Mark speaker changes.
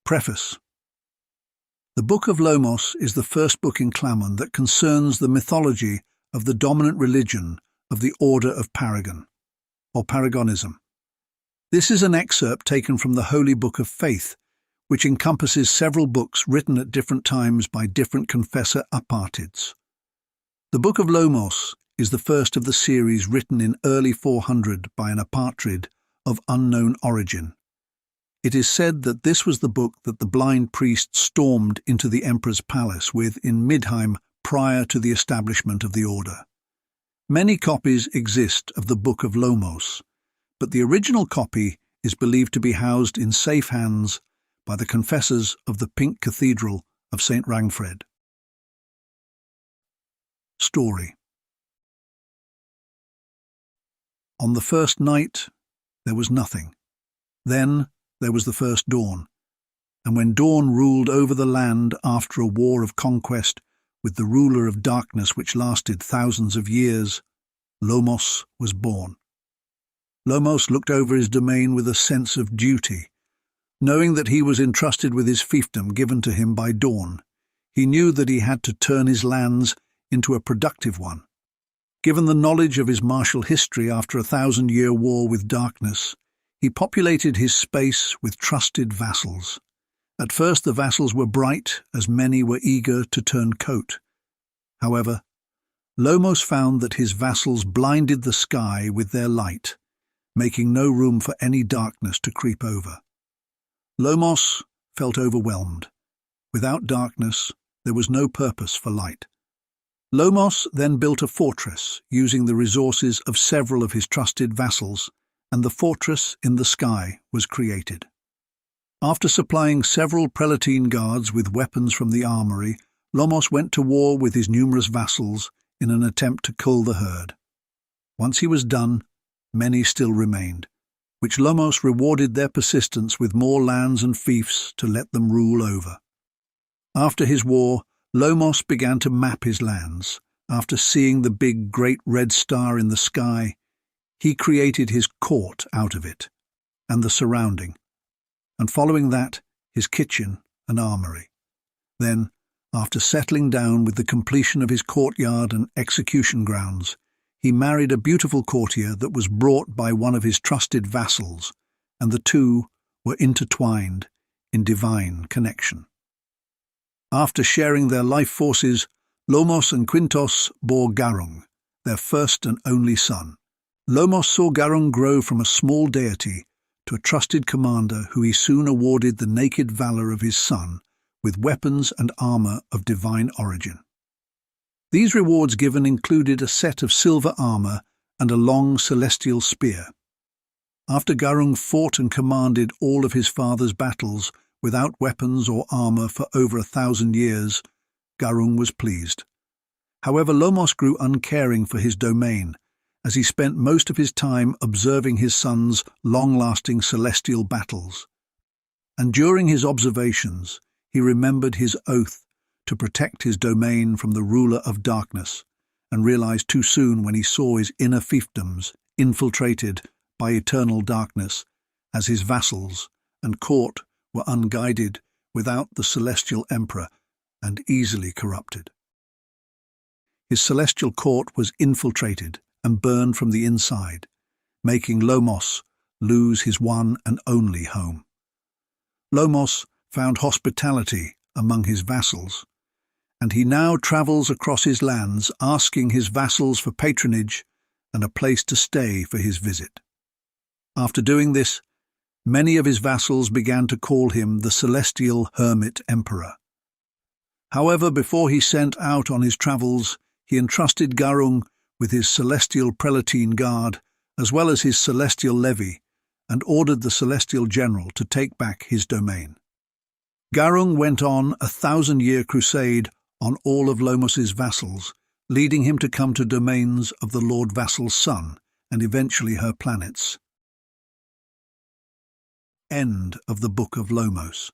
Speaker 1: Preface. The Book of Lomos is the first book in Clamon that concerns the mythology of the dominant religion of the Order of Paragon, or Paragonism. This is an excerpt taken from the Holy Book of Faith, which encompasses several books written at different times by different confessor apartids. The Book of Lomos is the first of the series written in early 400 by an apatrid of unknown origin. It is said that this was the book that the blind priest stormed into the emperor's palace with in Midheim prior to the establishment of the order. Many copies exist of the Book of Lomos, but the original copy is believed to be housed in safe hands by the confessors of the Pink Cathedral of St. Rangfred. Story. On the first night, there was nothing. Then there was the first dawn, and when dawn ruled over the land after a war of conquest with the ruler of darkness which lasted thousands of years, Lomos was born. Lomos looked over his domain with a sense of duty. Knowing that he was entrusted with his fiefdom given to him by dawn, he knew that he had to turn his lands into a productive one. Given the knowledge of his martial history after a 1,000-year war with darkness, he populated his space with trusted vassals. At first the vassals were bright, as many were eager to turn coat. However, Lomos found that his vassals blinded the sky with their light, making no room for any darkness to creep over. Lomos felt overwhelmed. Without darkness, there was no purpose for light. Lomos then built a fortress using the resources of several of his trusted vassals, and the fortress in the sky was created. After supplying several Prelatine guards with weapons from the armory, Lomos went to war with his numerous vassals in an attempt to cull the herd. Once he was done, many still remained, which Lomos rewarded their persistence with more lands and fiefs to let them rule over. After his war, Lomos began to map his lands. After seeing the big great red star in the sky, he created his court out of it, and the surrounding, and following that, his kitchen and armory. Then, after settling down with the completion of his courtyard and execution grounds, he married a beautiful courtier that was brought by one of his trusted vassals, and the two were intertwined in divine connection. After sharing their life forces, Lomos and Quintos bore Garung, their first and only son. Lomos saw Garung grow from a small deity to a trusted commander who he soon awarded the naked valor of his son with weapons and armor of divine origin. These rewards given included a set of silver armor and a long celestial spear. After Garung fought and commanded all of his father's battles without weapons or armor for over 1,000 years, Garung was pleased. However, Lomos grew uncaring for his domain, as he spent most of his time observing his son's long-lasting celestial battles. And during his observations, he remembered his oath to protect his domain from the ruler of darkness, and realized too soon when he saw his inner fiefdoms infiltrated by eternal darkness, as his vassals and court were unguided without the celestial emperor and easily corrupted. His celestial court was infiltrated and burned from the inside, making Lomos lose his one and only home. Lomos found hospitality among his vassals, and he now travels across his lands asking his vassals for patronage and a place to stay for his visit. After doing this, many of his vassals began to call him the Celestial Hermit Emperor. However, before he sent out on his travels, he entrusted Garung with his celestial Prelatine guard, as well as his celestial levy, and ordered the celestial general to take back his domain. Garung went on a 1,000-year crusade on all of Lomos's vassals, leading him to come to domains of the Lord Vassal's son, and eventually her planets. End of the Book of Lomos.